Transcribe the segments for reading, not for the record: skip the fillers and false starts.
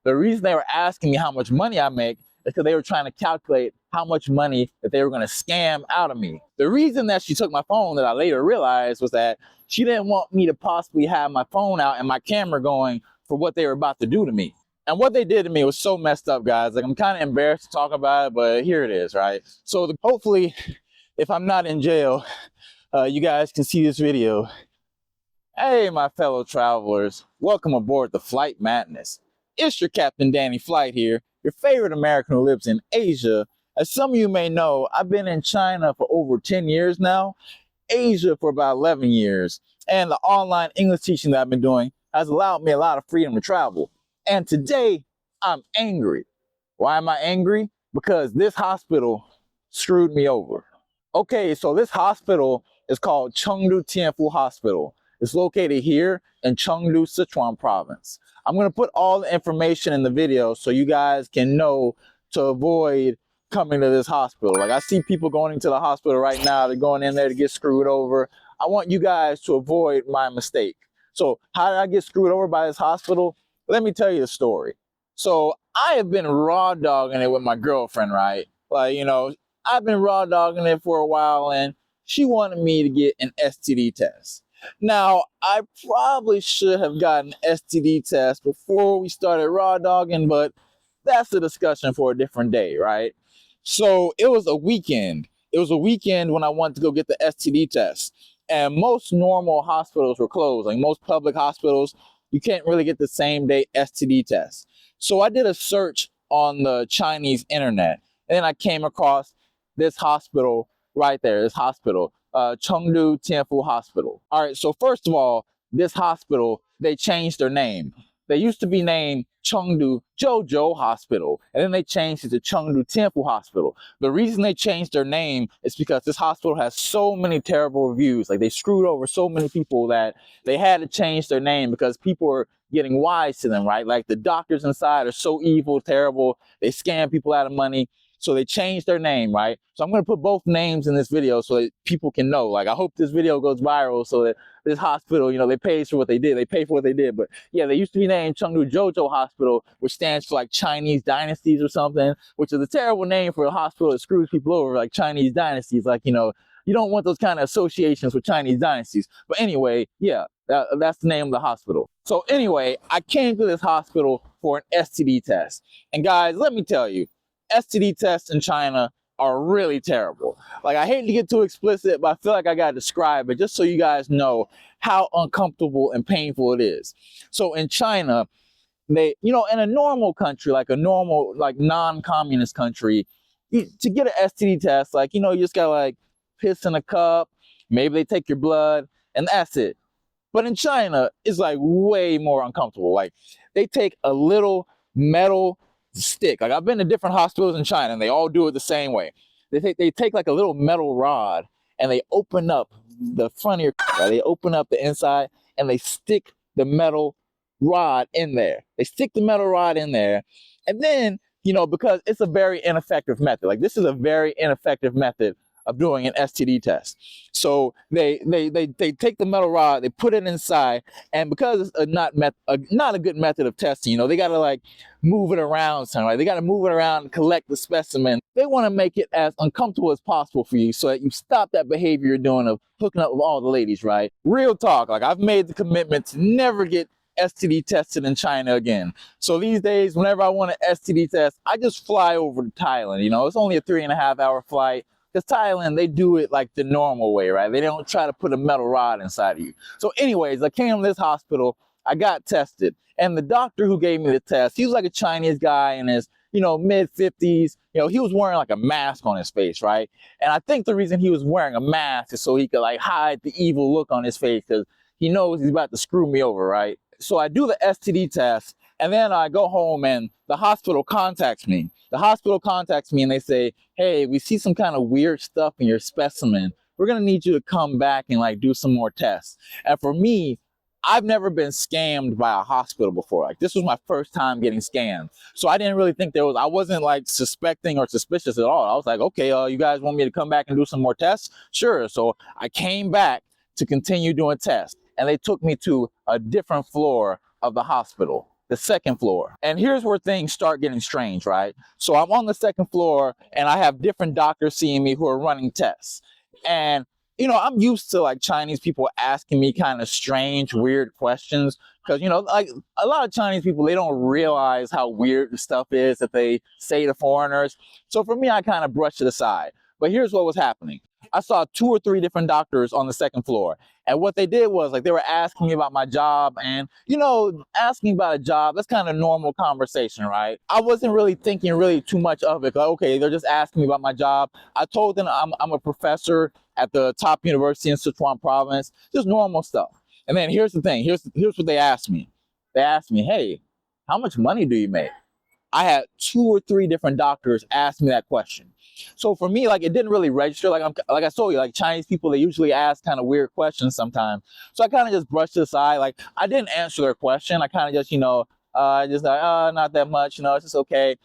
The reason they were asking me how much money I make is because they were trying to calculate how much money that they were going to scam out of me. The reason that she took my phone, that I later realized, was that she didn't want me to possibly have my phone out and my camera going for what they were about to do to me. And what they did to me was so messed up, guys. Like, I'm kind of embarrassed to talk about it, but here it is, right? So hopefully, if I'm not in jail, you guys can see this video. Hey, my fellow travelers, welcome aboard the Flight Madness. It's your Captain Danny Flight here, your favorite American who lives in Asia. As some of you may know, I've been in China for over 10 years now, Asia for about 11 years, and the online English teaching that I've been doing has allowed me a lot of freedom to travel. And today, I'm angry. Why am I angry? Because this hospital screwed me over. Okay, so this hospital is called Chengdu Tianfu Hospital. It's located here in Chengdu, Sichuan province. I'm going to put all the information in the video so you guys can know to avoid coming to this hospital. Like, I see people going into the hospital right now. They're going in there to get screwed over. I want you guys to avoid my mistake. So how did I get screwed over by this hospital? Let me tell you the story. So I have been raw dogging it with my girlfriend, right? Like, you know, I've been raw dogging it for a while, and she wanted me to get an STD test. Now, I probably should have gotten an STD test before we started raw dogging, but that's a discussion for a different day, right? So it was a weekend. It was a weekend when I wanted to go get the STD test. And most normal hospitals were closed. Like most public hospitals, you can't really get the same day STD test. So I did a search on the Chinese internet, and then I came across this hospital right there, this hospital, Chengdu Tianfu Hospital. All right, so first of all, this hospital, they changed their name. They used to be named Chengdu Jiu Zhou Hospital, and then they changed it to Chengdu Tianfu Hospital. The reason they changed their name is because this hospital has so many terrible reviews. Like, they screwed over so many people that they had to change their name because people were getting wise to them, right? Like, the doctors inside are so evil, terrible. They scam people out of money. So they changed their name, right? So I'm going to put both names in this video so that people can know. Like, I hope this video goes viral so that this hospital, you know, they paid for what they did. They paid for what they did. But yeah, they used to be named Chengdu Jiu Zhou Hospital, which stands for like Chinese dynasties or something, which is a terrible name for a hospital that screws people over, like Chinese dynasties. Like, you know, you don't want those kind of associations with Chinese dynasties. But anyway, yeah, that's the name of the hospital. So anyway, I came to this hospital for an STD test. And guys, let me tell you, STD tests in China are really terrible. Like, I hate to get too explicit, but I feel like I gotta describe it just so you guys know how uncomfortable and painful it is. So in China, they, you know, in a normal country, like a normal, like non-communist country, to get an STD test, like, you know, you just gotta like piss in a cup, maybe they take your blood, and that's it. But in China, it's like way more uncomfortable. Like, they take a little metal stick. Like, I've been to different hospitals in China, and they all do it the same way. They take like a little metal rod, and they open up the front of your, right? They open up the inside, and they stick the metal rod in there. They stick the metal rod in there, and then, you know, because it's a very ineffective method. Like, this is a very ineffective method of doing an STD test. So they take the metal rod, they put it inside, and because it's not a good method of testing, you know, they gotta like move it around somewhere. They gotta move it around and collect the specimen. They want to make it as uncomfortable as possible for you so that you stop that behavior you're doing of hooking up with all the ladies, right? Real talk, like, I've made the commitment to never get STD tested in China again. So these days, whenever I want an STD test, I just fly over to Thailand. You know, it's only a 3.5-hour flight. Because Thailand, they do it like the normal way, right? They don't try to put a metal rod inside of you. So anyways, I came to this hospital, I got tested, and the doctor who gave me the test, he was like a Chinese guy in his, you know, mid-50s. You know, he was wearing like a mask on his face, right? And I think the reason he was wearing a mask is so he could like hide the evil look on his face, because he knows he's about to screw me over, right? So I do the STD test, and then I go home, and the hospital contacts me. The hospital contacts me, and they say, hey, we see some kind of weird stuff in your specimen. We're going to need you to come back and like do some more tests. And for me, I've never been scammed by a hospital before. Like, this was my first time getting scammed. So I didn't really think I wasn't like suspecting or suspicious at all. I was like, okay, you guys want me to come back and do some more tests? Sure. So I came back to continue doing tests, and they took me to a different floor of the hospital. the second floor. And here's where things start getting strange, right? So I'm on the second floor and I have different doctors seeing me who are running tests. And you know, I'm used to like Chinese people asking me kind of strange, weird questions because, you know, like a lot of Chinese people, they don't realize how weird the stuff is that they say to foreigners. So for me, I kind of brushed it aside. But here's what was happening. I saw 2 or 3 different doctors on the second floor. And what they did was like they were asking me about my job, and you know, asking about a job, that's kind of normal conversation, right? I wasn't really thinking really too much of it. Like, okay, they're just asking me about my job. I told them I'm a professor at the top university in Sichuan province, just normal stuff. And then here's the thing, here's what they asked me. They asked me, hey, how much money do you make? I had 2 or 3 different doctors ask me that question. So for me, like, it didn't really register. Like I told you, like Chinese people, they usually ask kind of weird questions sometimes. So I kind of just brushed it aside. Like I didn't answer their question. I kind of just, you know, just like, not that much, you know, it's just okay.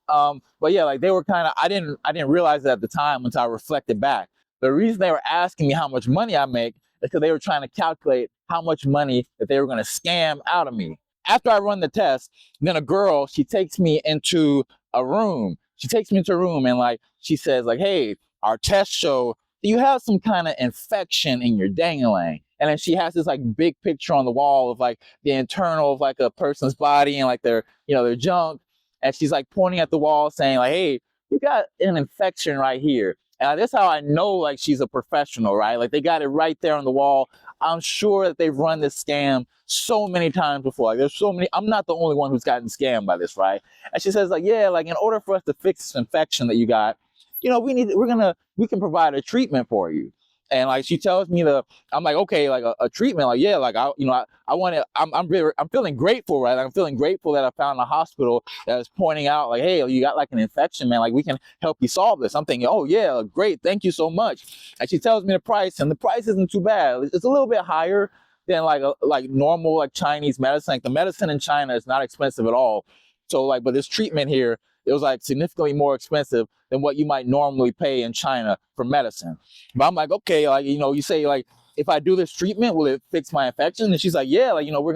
But yeah, like they were kind of, I didn't realize it at the time until I reflected back. The reason they were asking me how much money I make is because they were trying to calculate how much money that they were going to scam out of me. After I run the test, then a girl, she takes me into a room. She takes me into a room and like, she says like, hey, our tests show you have some kind of infection in your dangling. And then she has this like big picture on the wall of like the internal of like a person's body and like their, you know, their junk. And she's like pointing at the wall saying like, hey, you got an infection right here. And that's how I know like she's a professional, right? Like they got it right there on the wall. I'm sure that they've run this scam so many times before. Like there's so many, I'm not the only one who's gotten scammed by this, right? And she says like, yeah, like in order for us to fix this infection that you got, you know, we can provide a treatment for you. And like she tells me I'm like, okay, like a treatment, like yeah, like I want to, I'm feeling grateful, right? I'm feeling grateful that I found a hospital that is pointing out like, hey, you got like an infection, man, like we can help you solve this. I'm thinking, oh yeah, great, thank you so much. And she tells me the price, and the price isn't too bad. It's a little bit higher than like normal like Chinese medicine. Like the medicine in China is not expensive at all. So like, but this treatment here, it was like significantly more expensive than what you might normally pay in China for medicine. But I'm like, okay, like, you know, you say like, if I do this treatment, will it fix my infection? And she's like, yeah, like, you know, we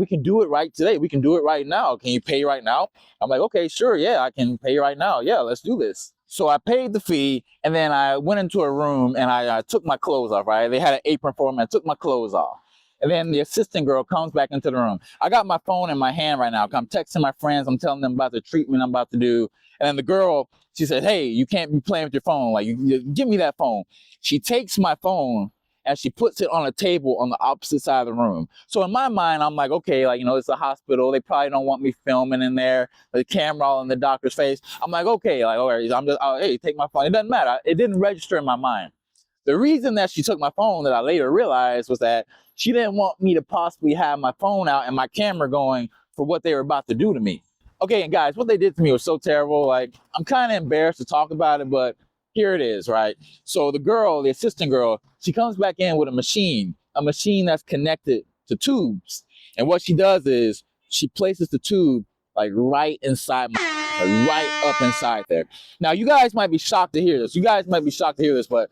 can do it right today. We can do it right now. Can you pay right now? I'm like, okay, sure. Yeah, I can pay right now. Yeah, let's do this. So I paid the fee, and then I went into a room and I took my clothes off, right? They had an apron for me. I took my clothes off. And then the assistant girl comes back into the room. I got my phone in my hand right now. I'm texting my friends. I'm telling them about the treatment I'm about to do. And then the girl, she said, hey, you can't be playing with your phone. Like, you give me that phone. She takes my phone and she puts it on a table on the opposite side of the room. So in my mind, I'm like, okay, like, you know, it's a hospital. They probably don't want me filming in there, the camera all in the doctor's face. I'm like, okay, like, all right, I'm just, hey, take my phone. It doesn't matter. It didn't register in my mind. The reason that she took my phone that I later realized was that she didn't want me to possibly have my phone out and my camera going for what they were about to do to me. Okay, and guys, what they did to me was so terrible. Like, I'm kind of embarrassed to talk about it, but here it is, right? So the girl, the assistant girl, she comes back in with a machine that's connected to tubes. And what she does is she places the tube like right inside like right up inside there. Now, you guys might be shocked to hear this. But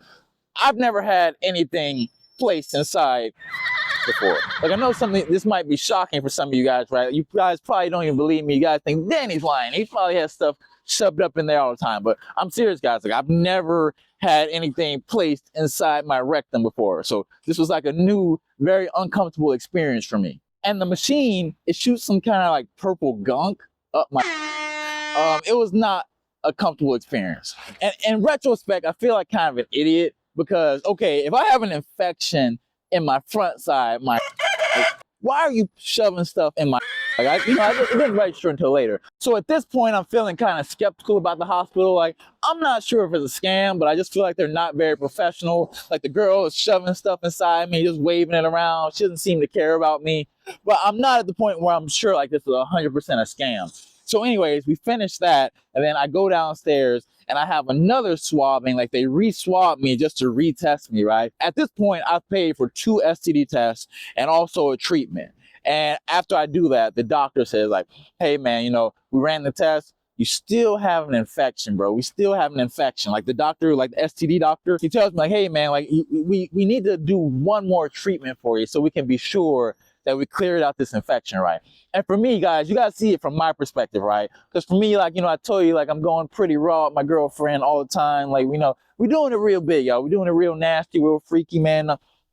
I've never had anything placed inside before. Like, I know something, this might be shocking for some of you guys, right? You guys probably don't even believe me. You guys think Danny's lying. He probably has stuff shoved up in there all the time. But I'm serious, guys. Like, I've never had anything placed inside my rectum before. So this was like a new, very uncomfortable experience for me. And the machine, it shoots some kind of like purple gunk up my... It was not a comfortable experience. And in retrospect, I feel like kind of an idiot because, okay, if I have an infection in my front side, like, why are you shoving stuff in my... Like, it didn't register until later. So at this point, I'm feeling kind of skeptical about the hospital. Like, I'm not sure if it's a scam, but I just feel like they're not very professional. Like, the girl is shoving stuff inside me, just waving it around. She doesn't seem to care about me. But I'm not at the point where I'm sure like this is 100% a scam. So anyways, we finished that, and then I go downstairs and I have another swabbing. Like, they re-swab me just to retest me, right? At this point, I've paid for 2 STD tests and also a treatment. And after I do that, the doctor says like, hey man, you know, we ran the test. You still have an infection, bro. We still have an infection. Like the doctor, like the STD doctor, he tells me like, hey man, like we need to do one more treatment for you so we can be sure that we cleared out this infection, right? And for me, guys, you gotta see it from my perspective, right? Because for me, like, you know, I told you, like, I'm going pretty raw with my girlfriend all the time. Like, you know, we're doing it real big, y'all. We're doing it real nasty, real freaky, man.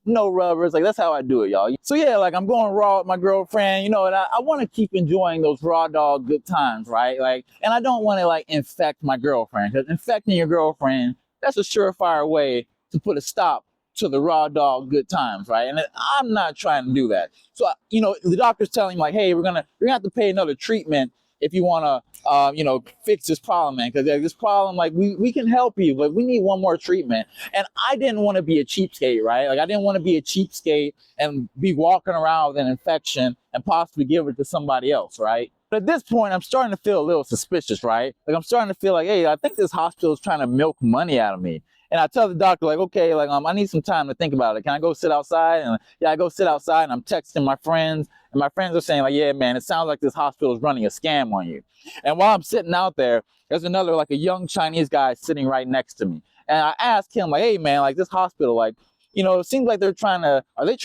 No rubbers. Like, that's how I do it, y'all. So yeah, like, I'm going raw with my girlfriend, you know, and I want to keep enjoying those raw dog good times, right? Like, and I don't want to, like, infect my girlfriend, because infecting your girlfriend, that's a surefire way to put a stop to the raw dog good times, right? And I'm not trying to do that. So, you know, the doctor's telling me, like, hey, you're gonna have to pay another treatment if you want to, you know, fix this problem, man. Because this problem, like, we can help you, but we need one more treatment. And I didn't want to be a cheapskate, right? Like, I didn't want to be a cheapskate and be walking around with an infection and possibly give it to somebody else, right? But at this point, I'm starting to feel a little suspicious, right? Like, I'm starting to feel like, hey, I think this hospital is trying to milk money out of me. And I tell the doctor, like, okay, like, I need some time to think about it. Can I go sit outside? And yeah, I go sit outside, and I'm texting my friends. And my friends are saying, like, yeah, man, it sounds like this hospital is running a scam on you. And while I'm sitting out there, there's another, like, a young Chinese guy sitting right next to me. And I asked him, like, hey, man, like, this hospital, like, you know, it seems like they're trying to, they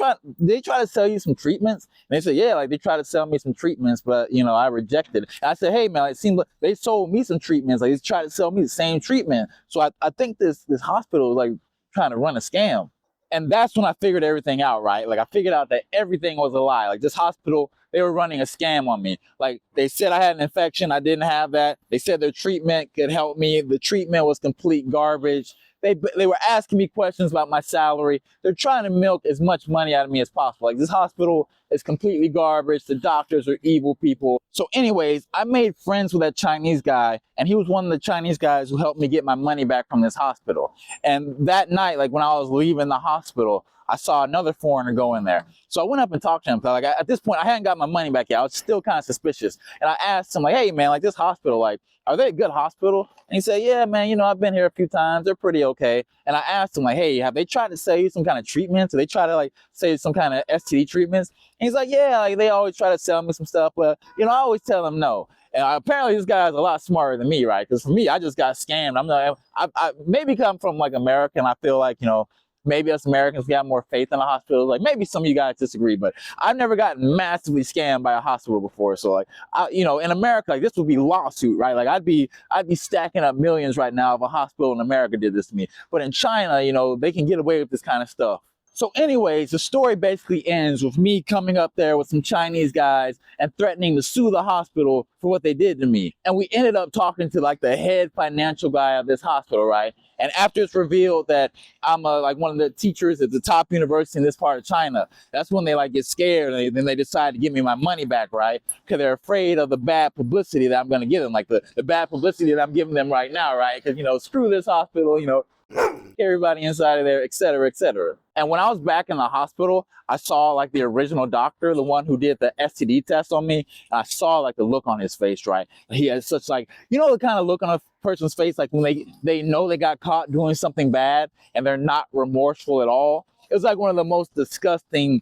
try to sell you some treatments? And they said, yeah, like, they try to sell me some treatments, but, you know, I rejected it. And I said, hey, man, like, it seems like they sold me some treatments. Like, they tried to sell me the same treatment. So I think this hospital is, like, trying to run a scam. And that's when I figured everything out, right? Like, I figured out that everything was a lie. Like, this hospital, they were running a scam on me. Like, they said I had an infection. I didn't have that. They said their treatment could help me. The treatment was complete garbage. They were asking me questions about my salary. They're trying to milk as much money out of me as possible. Like, this hospital is completely garbage. The doctors are evil people. So anyways, I made friends with that Chinese guy, and he was one of the Chinese guys who helped me get my money back from this hospital. And that night, like, when I was leaving the hospital, I saw another foreigner go in there. So I went up and talked to him. Like, at this point, I hadn't got my money back yet. I was still kind of suspicious. And I asked him, like, hey, man, like, this hospital, like, are they a good hospital? And he said, yeah, man, you know, I've been here a few times. They're pretty okay. And I asked him, like, hey, have they tried to sell you some kind of treatments? Or they try to, like, say some kind of STD treatments? And he's like, yeah, like, they always try to sell me some stuff. But, you know, I always tell them no. And apparently this guy is a lot smarter than me, right? Because for me, I just got scammed. I'm not, I maybe come from, like, America, and I feel like, you know, maybe us Americans got more faith in the hospital. Like, maybe some of you guys disagree, but I've never gotten massively scammed by a hospital before. So, like, you know, in America, like, this would be lawsuit, right? Like, I'd be stacking up millions right now if a hospital in America did this to me. But in China, you know, they can get away with this kind of stuff. So anyways, the story basically ends with me coming up there with some Chinese guys and threatening to sue the hospital for what they did to me. And we ended up talking to, like, the head financial guy of this hospital, right? And after it's revealed that I'm like, one of the teachers at the top university in this part of China, that's when they, like, get scared, and then they decide to give me my money back, right? Because they're afraid of the bad publicity that I'm going to give them, like the bad publicity that I'm giving them right now, right? Because, you know, screw this hospital, you know, everybody inside of there, et cetera, et cetera. And when I was back in the hospital, I saw, like, the original doctor, the one who did the STD test on me. And I saw, like, the look on his face, right? He had such, like, you know, the kind of look on a person's face, like, when they know they got caught doing something bad and they're not remorseful at all. It was like one of the most disgusting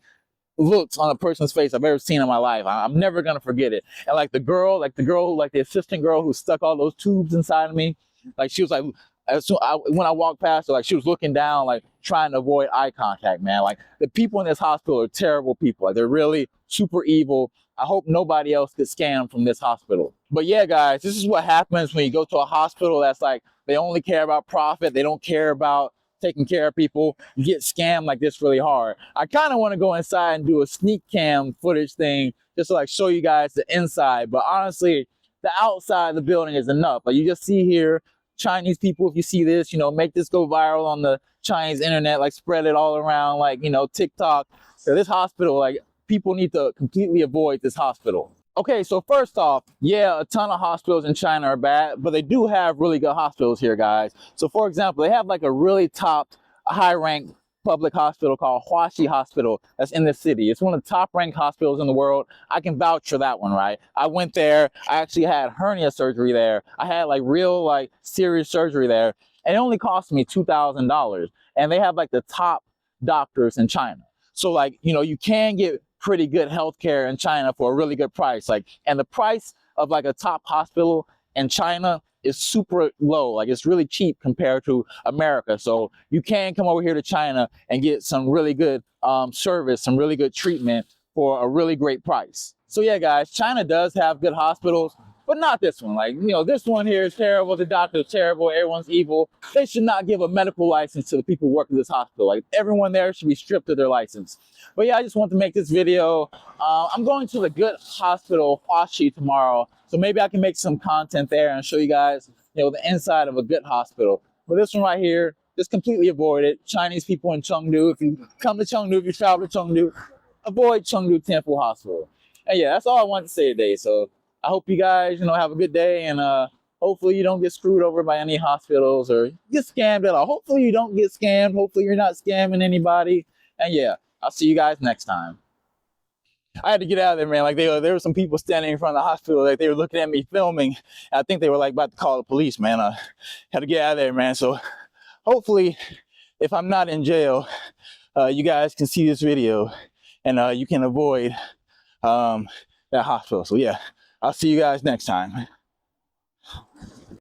looks on a person's face I've ever seen in my life. I'm never gonna forget it. And like the assistant girl who stuck all those tubes inside of me, like, she was like, when I walked past her, like, she was looking down, like, trying to avoid eye contact, man. Like, the people in this hospital are terrible people. Like, they're really super evil. I hope nobody else gets scammed from this hospital. But yeah, guys, this is what happens when you go to a hospital that's like, they only care about profit. They don't care about taking care of people. You get scammed like this really hard. I kind of want to go inside and do a sneak cam footage thing just to, like, show you guys the inside. But honestly, the outside of the building is enough. Like, you just see here, Chinese people, if you see this, you know, make this go viral on the Chinese internet, like, spread it all around, like, you know, TikTok. So this hospital, like, people need to completely avoid this hospital. Okay, so first off, yeah, a ton of hospitals in China are bad, but they do have really good hospitals here, guys. So for example, they have, like, a really top, high-ranked public hospital called Huaxi Hospital that's in the city. It's one of the top-ranked hospitals in the world. I can vouch for that one, right? I went there. I actually had hernia surgery there. I had, like, real, like, serious surgery there, and it only cost me $2,000. And they have, like, the top doctors in China. So, like, you know, you can get pretty good healthcare in China for a really good price. Like, and the price of, like, a top hospital in China is super low. Like, it's really cheap compared to America. So you can come over here to China and get some really good service, some really good treatment for a really great price. So yeah, guys, China does have good hospitals, but not this one. Like, you know, this one here is terrible. The doctor's terrible. Everyone's evil. They should not give a medical license to the people who work at this hospital. Like, everyone there should be stripped of their license. But yeah, I just want to make this video. I'm going to the good hospital, Huaxi, tomorrow. So maybe I can make some content there and show you guys, you know, the inside of a good hospital. But this one right here, just completely avoid it. Chinese people in Chengdu, if you come to Chengdu, if you travel to Chengdu, avoid Chengdu Tianfu Hospital. And yeah, that's all I wanted to say today. So I hope you guys, you know, have a good day, and hopefully you don't get screwed over by any hospitals or get scammed at all. Hopefully you don't get scammed. Hopefully you're not scamming anybody. And yeah, I'll see you guys next time. I had to get out of there, man. Like, there were some people standing in front of the hospital, like they were looking at me filming. I think they were like about to call the police, man. I had to get out of there, man. So hopefully, if I'm not in jail, you guys can see this video and you can avoid that hospital. So yeah, I'll see you guys next time.